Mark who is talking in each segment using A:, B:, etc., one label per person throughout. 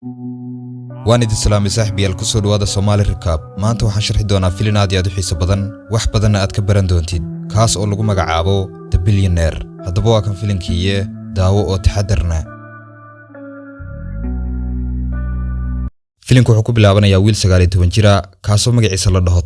A: وانيد السلام صاحبي الكسر وهذا صومالي ركاب ما أنت وحشرح دونا فيلن عادي أدو حيس بدن wax badan aad ka baran doontid kaas oo lagu magacaabo The Billionaire hadaba waa kan filinkiye daawo oo taxadarna filinku wuxuu ku bilaabanayaa wiil 19 jira kaas oo magaciisa la dhaho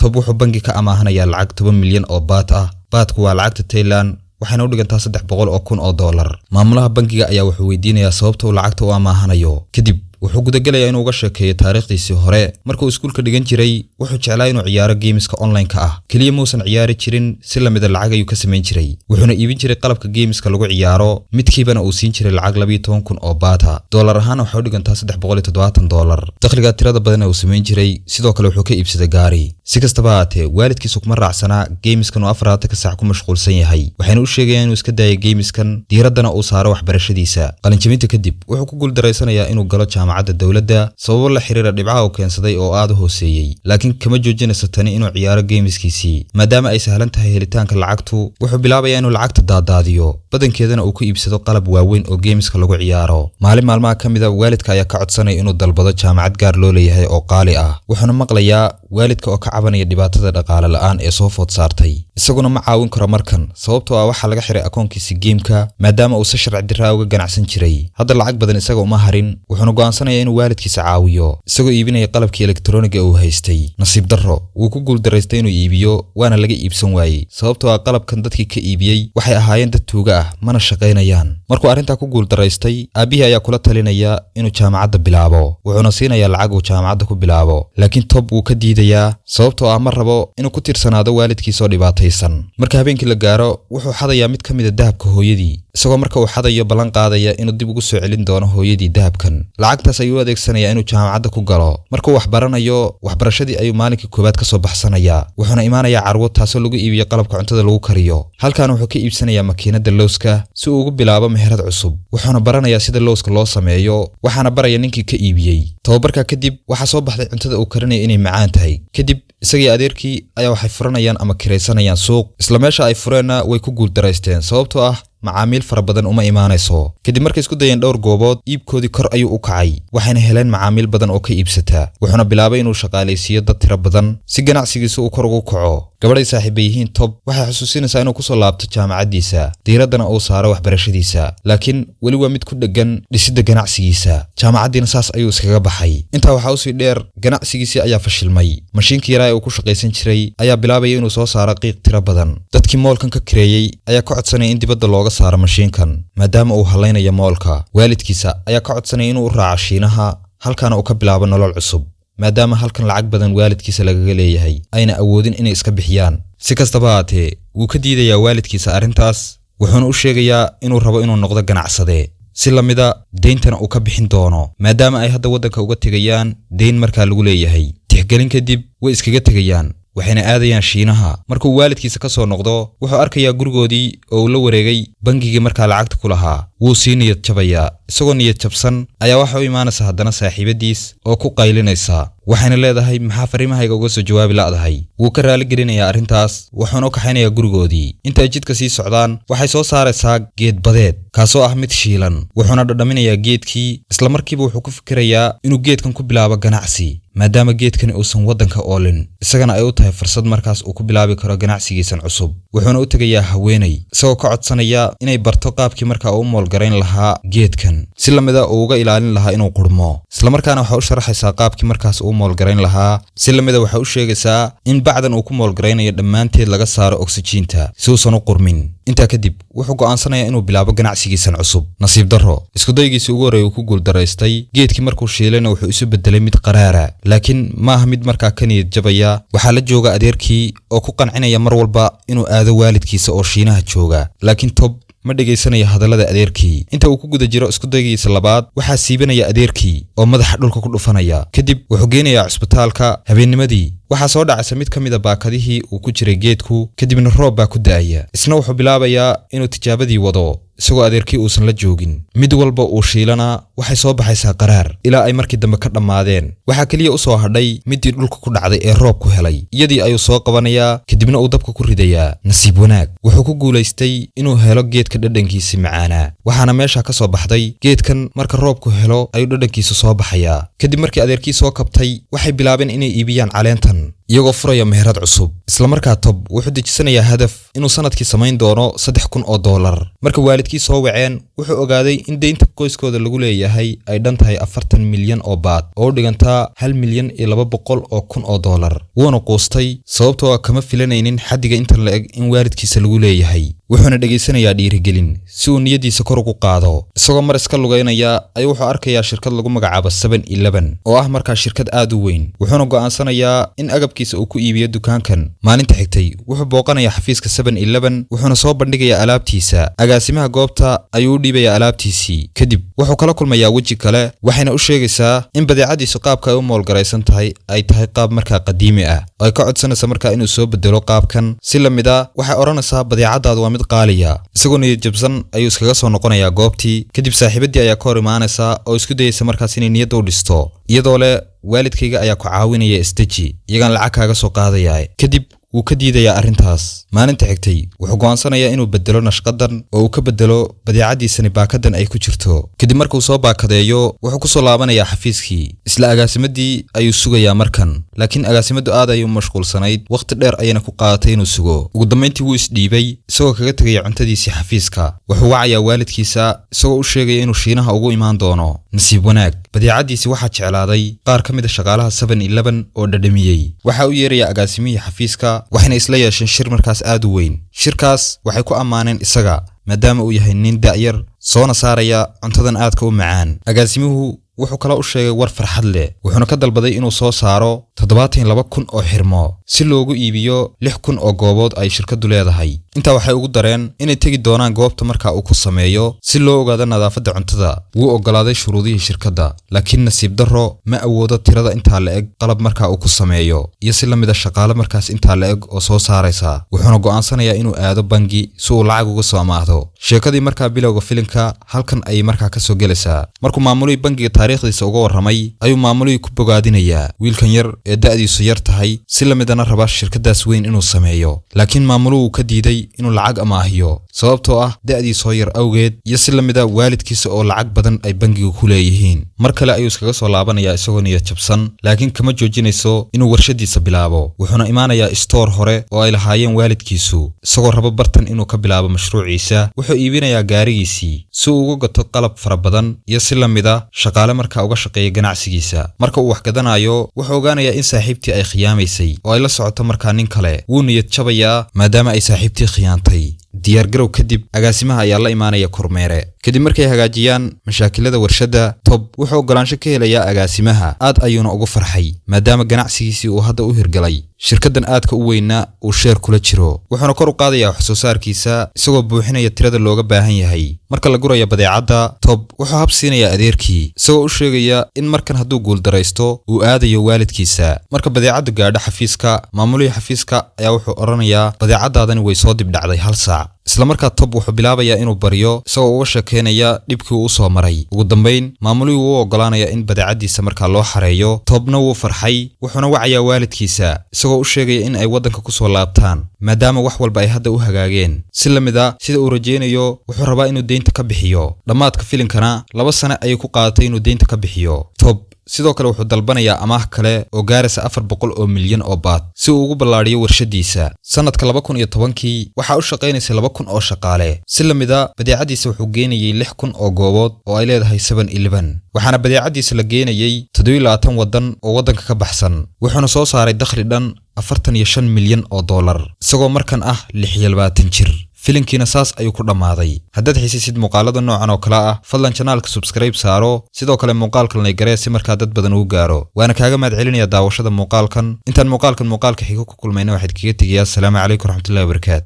A: Tob wuxuu bangi ka amaahanayaa lacag 10 milyan oo baat ah baatku waa lacagta Thailand waxaana u dhigantaa $300,000 maamulaha bangiga ayaa wuxuu weydiinayaa sababta uu lacagta u amaahanayo kadib wuxuu gudagalayaa inuu uga sheekeeyo taariikhdiisii hore markuu iskuulka dhigan jiray wuxuu jeclaa inuu ciyaaro gameska online-ka ah kaliya muusan ciyaari jirin si lamid lacag ayuu ka sameyn jiray wuxuuna iibin jiray qalabka gameska lagu ciyaaro midkiibana uu siin jiray lacag 12,000 oo baata dollar ahaan waxa u dhigantaa $370 dakhliga tirada badan uu sameyn jiray sidoo kale wuxuu ka iibsaday gaari si kastaba ahaatee waalidkiisu kuma raacsana gameskan oo 4 saac ku mashquulsan yahay waxayna u sheegayaan inuu iska daayo gameskan diiradana uu saaro waxbarashadiisa qalinjabinta kadib wuxuu ku guuldareysanayaa inuu galo jaamacadda dawladda sabab la xiriira dhibcaha uu keensaday oo aad u hooseeyay laakiin kama joojinayso tani inuu ciyaaro gameskiisii maadaama ay sahlan tahay helitaanka lacagtu wuxuu bilaabayaa inuu lacagta daadaadiyo badankeedana uu ku iibsado qalab waaweyn oo gameska lagu ciyaaro maalmaha kamida waalidka ayaa ka codsanaya inuu dalbado jaamacad gaar loo leeyahay oo qaali ah wuxuuna maqlayaa waalidka oo ka cabanaya dhibaatada dhaqaale la'aan ee soo food saartay isaguna ma caawin karo markan sababtoo ah waxa laga xiray akoonkiisa gameka maadaama uu si sharci diraa uga ganacsan jiray hadda lacag badan isaga uma harin wuxuuna go'aansanaya inuu waalidkiisa caawiyo isagoo iibinaya qalabkii elektarooniga uu haystay nasiib darro wuu ku guuldareystay inuu iibiyo waana laga iibsan waayay sababtoo ah qalabkan dadkii ka iibiyay waxay ahaayeen dad tuuga ah mana shaqaynayaan markuu arrinta ku guuldareystay aabihii ayaa kula talinaya inuu jaamacadda bilaabo wuxuuna siinayaa lacag uu jaamacadda ku bilaabo laakiin Tob wuu ka diidayaa sababtoo ah ma rabo inuu ku tiirsanaado waalidkiisa oo dhibaataysan marka habeenkii la gaaro wuxuu xadayaa mid kamid ah dahabka hooyadii isagoo marka uu xadayo balan qaadaya inuu dib ugu soo celin doono hooyadii dahabkan lacagtaas ayuu adeegsanaya inuu jaamacadda ku galo markuu wax baranayo waxbarashadii ayuu maalinkii koobaad ka soo baxsanaya wuxuuna imaanayaa carwo taasoo lagu iibiyo qalabka cuntada lagu kariyo halkan wuxuu ka iibsanayaa makiinada lowska si uu ugu bilaabo meherad cusub wuxuuna baranayaa sida lowska loo sameeyo waxaana baraya ninkii ka iibiyey tababarka kadib waxa soo baxday cuntada uu karinayo inay macaan tahay kadib isagii adeerkii ayaa waxay furanayaan ama kiraysanayaan suuq isla meesha ay fureenna way ku guuldareysteen sababtoo ah macaamiil fara badan uma imaanayso kadib markay isku dayeen dhowr goobood iibkoodii kor ayuu u kacay waxayna heleen macaamiil badan oo ka iibsata wuxuuna bilaabay inuu shaqaalaysiiyo dad tiro badan si ganacsigiisa uu kor ugu kaco gabadhay saaxiibay yihiin Tob waxay xusuusinaysaa inuu ku soo laabto jaamacaddiisa diiradana uu saaro waxbarashadiisa laakiin weli waa mid ku dhagan dhisidda ganacsigiisa jaamacaddiina saas ayuu iskaga baxay intaa waxa uu sii dheer ganacsigiisii ayaa fashilmay mashiinkii yaraa ee uu ku shaqaysan jiray ayaa bilaabaya inuu soo saaro qiiq tiro badan dadkii moolkan ka kireeyay ayaa ka codsanaya in dibadda looga saaro mashiinkan maadaama uu halaynayo moolka waalidkiisa ayaa ka codsanaya inuu u raaco Shiinaha halkaana uu ka bilaabo nolol cusub maadaama halkan lacag badan waalidkiisa lagaga leeyahay ayna awoodin inay iska bixiyaan si kastaba ahaatee wuu ka diidayaa waalidkiisa arrintaas wuxuuna u sheegayaa inuu rabo inuu noqdo ganacsade si lamida deyntana uu ka bixin doono maadaama ay hadda waddanka uga tegayaan deyn markaa lagu leeyahay tixgelin kadib way iskaga tegayaan waxayna aadayaan Shiinaha markuu waalidkiisa ka soo noqdo wuxuu arkayaa gurigoodii oo uu la wareegay bangigii markaa lacagta ku lahaa wuu sii niyad jabayaa isagoo niyad jabsan ayaa waxa uu imaanaysa haddana saaxiibadiis oo ku qaylinaysa waxayna leedahay maxaa fariimahayga uga soo jawaabi la'dahay wuu ka raali gelinayaa arrintaas wuxuuna u kaxaynayaa gurigoodii inta jidka sii socdaan waxay soo saaraysaa geed badeed kaasoo ah mid shiilan wuxuuna dhadhaminayaa geedkii isla markiiba wuxuu ku fikirayaa inuu geedkan ku bilaabo ganacsi maadaama geedkani uusan waddanka oolin isagana ay u tahay fursad markaas uu ku bilaabi karo ganacsigiisan cusub wuxuuna u tegayaa haweenay isagoo ka codsanaya inay barto qaabkii markaa uu moolgarayn lahaa geedkan si lamida uu uga ilaalin lahaa inuu qurmo isla markaana waxa u sharaxaysaa qaabkii markaas uu moolgarayn lahaa si lamida waxa u sheegaysaa in bacdan uu ku moolgaraynayo dhammaanteed laga saaro oksijiinta si uusan u qurmin intaa kadib wuxuu go'aansanayaa inuu bilaabo ganacsigiisan cusub nasiib darro isku daygiisii ugu horeeyay uu ku guuldareystay geedkii markuu shiilayna wuxuu isu bedelay mid qaraara laakiin maaha mid markaa ka niyad jabaya waxaa la jooga adeerkii oo ku qancinaya mar walba inuu aado waalidkiisa oo Shiinaha jooga laakiin Tob ma dhageysanaya hadallada adeerkii inta uu ku guda jiro isku daygiisa labaad waxaa siibanaya adeerkii oo madaxa dhulka ku dhufanaya kadib wuxuu geenayaa cusbitaalka habeennimadii waxaa soo dhacaysa mid kamid ah baakadihii uu ku jiray geedku kadibna roob baa ku da'aya isna wuxuu bilaabayaa inuu tijaabadii wado isagoo adeerkii uusan la joogin mid walba uu shiilana waxay soo baxaysaa qaraar ilaa ay markii dambe ka dhammaadeen waxa kaliya u soo hadhay midii dhulka ku dhacday ee roob ku helay iyadii ayuu soo qabanayaa kadibna uu dabka ku ridayaa nasiib wanaag wuxuu ku guulaystay inuu helo geedka dhadhankiisa macaana waxaana meesha ka soo baxday geedkan marka roobku helo ayuu dhadhankiisa soo baxayaa kadib markii adeerkii soo kabtay waxay bilaabeen inay iibiyaan caleentan iyagoo furaya meherad cusub isla markaa Tob wuxuu dejisanayaa hadaf inuu sanadkii samayn doono $3,000 marka waalidkii soo waceen wuxuu ogaaday in deynta qoyskooda lagu leeyahay ay dhan tahay 40 milyan oo baad oo dhiganta $1,200,000 wuuna quustay sababtoo kama filanaynin xadiga inta la eg in waalidkiisa lagu leeyahay wuxuuna dhageysanayaa dhiirigelin si uu niyadiisa kor ugu qaado isagoo mar iska lugeynaya ayuu wuxuu arkayaa shirkad lagu magacaabo 7-Eleven oo ah markaa shirkad aad u weyn wuxuuna go'aansanayaa in agabkiisa uu ku iibiyo dukaankan maalinta xigtay wuxuu booqanayaa xafiiska 7-Eleven wuxuuna soo bandhigayaa alaabtiisa agaasimaha goobta ayuu u dhiibayaa alaabtiisii kadib wuxuu kala kulmayaa weji kale waxayna u sheegaysaa in badeecadiisu qaabka ay u moolgaraysan tahay ay tahay qaab markaa qadiimi ah oo ay ka codsanaysa markaa inuu soo bedelo qaabkan si la mid ah waxay oranaysaa badeecadaadu waa mid qaaliya isagoo niyad jabsan ayuu iskaga soo noqonayaa goobtii kadib saaxiibadii ayaa ka hor imaanaysa oo isku dayaysa markaas inay niyadda u dhisto iyadoo leh waalidkayga ayaa ku caawinaya isdeji iyagaan lacag kaaga soo qaadaya kadib wuu ka diidayaa arrintaas maalinta xigtay wuxuu go'aansanayaa inuu bedelo nashqadan oo uu ka bedelo badeecadiisani baakadan ay ku jirto kadib markuu soo baakadeeyo wuxuu ku soo laabanayaa xafiiskii isla agaasimadii ayuu sugayaa markan laakiin agaasimadu aad ayuu mashquulsanayd waqti dheer ayayna ku qaadatay inuu sugo ugu dambeyntii wuu isdhiibay isagoo kaga tagaya cuntadiisii xafiiska wuxuu wacayaa waalidkiisa isagoo u sheegaya inuu shiinaha ugu imaan doono nasiib wanaag badeecadiisii waxaa jeclaaday qaar ka mid ah shaqaalaha 7-Eleven oo dhadhamiyey waxa uu yeerayaa agaasimihii xafiiska waxayna isla yeesheen shir markaas aad u weyn shirkaas waxay ku ammaaneen isaga maadaama uu yahay nin da'yar soona saaraya cuntadan aadka u macaan agaasimuhu wuxuu kala u sheegay war farxad leh wuxuuna ka dalbaday inuu soo saaro 72,000 oo xirmo si loogu iibiyo 6,000 oo goobood ay shirkadu leedahay inta waxay ugu dareen inay tagi doonaan goobta marka uu ku sameeyo si loo ogaado nadaafadda cuntada wuu ogolaaday shuruudihii shirkadda laakiin nasiib darro ma awoodo tirada inta la eg qalab marka uu ku sameeyo iyo si la mid ah shaqaale markaas inta la eg oo soo saaraysa wuxuuna go'aansanayaa inuu aado bangi si uu lacag uga soo amaahdo sheekadii marka bilowga filimka halkan ay marka ka soo galaysaa markuu maamulay bangiga taariikhdiisa uga waramay ayuu maamulay ku bogaadinayaa wiilkan yar ee da'diisu yar tahay si la mid ah raba shirkadaas weyn inuu sameeyo laakiin maamuluhu ka diiday inuu lacag amaahiyo sababtoo ah da'diisu yar awgeed iyo si la mid ah waalidkiisa oo lacag badan ay bangiga ku leeyihiin mar kale ayuu iskaga soo laabanayaa isagoo niyad jabsan laakiin kama joojinayso inuu warshadiisa bilaabo wuxuuna imaanayaa store hore oo ay lahaayeen waalidkiisu isagoo raba bartan inuu ka bilaabo mashruuciisa wuxuu iibinayaa gaarigiisii si uu uga gato qalab fara badan iyo si la mid ah shaqaale marka uga shaqeeya ganacsigiisa marka uu wax gadanayo wuxuu ogaanayaa in saaxiibtii ay khiyaamaysay oo ay la socoto markaa nin kale wuu niyad jabayaa maadaama ay saaxiibtii khiyaantay diyaargarow kadib agaasimaha ayaa la imaanaya kormeere kadib markay hagaajiyaan mashaakilada warshadda Tob wuxuu ogolaansho ka helayaa agaasimaha aad ayuuna ugu farxay maadaama ganacsigiisii uu hadda u hirgalay shirkadan aadka u weyna uu sheer kula jiro wuxuuna kor u qaadayaa wax soo saarkiisa isagoo buuxinaya tirada looga baahan yahay marka la guraya badeecada Tob wuxuu habsiinayaa adeerkii isagoo u sheegaya in markan hadduu guuldaraysto uu aadayo waalidkiisa marka badeecadu gaadho xafiiska maamulihii xafiiska ayaa wuxuu oranayaa badeecadaadani way soo dib dhacday hal saac isla markaa Tob wuxuu bilaabayaa inuu bariyo isagoo uga sheekeynaya dhibkii uu soo maray ugu dambeyn maamuluhu wuu ogolaanaya in badeecadiisa markaa loo xareeyo Tobna wuu farxay wuxuuna wacayaa waalidkiisa isagoo u sheegaya in ay waddanka ku soo laabtaan maadaama wax walba ay hadda u hagaageen si la mid ah sida uu rajeynayo wuxuu rabaa inuu deynta ka bixiyo dhammaadka filimkana 2 sano ayay ku qaadatay inuu deynta ka bixiyo Tob sidoo kale wuxuu dalbanayaa amaah kale oo gaaraysa 400 milyan oo baad si uu ugu ballaariyo warshadiisa sanadka 2010kii waxa uu shaqeynayay 2,000 oo shaqaale si la mid ah badeecadiisa wuxuu geenayay 6,000 oo goobood oo ay leedahay 7-Eleven waxaana badeecadiisa la geenayay 27 wadan oo waddanka ka baxsan wuxuuna soo saaray dakhli dhan 45 milyan oo dollar isagoo markan ah 26 jir filimkiina saas ayuu ku dhammaaday haddaad xiisisid muuqaalada noocan oo kale ah fadlan channelka subscribe saaro sidoo kale muuqaalkan la garee si markaa dad badan uu gaaro waana kaaga mahadcelinayaa daawashada muuqaalkan intaan muuqaalka xigo ku kulmayna waxaad kaga tegayaa assalaamu calaykum waraxmatullaahi wabarakaatu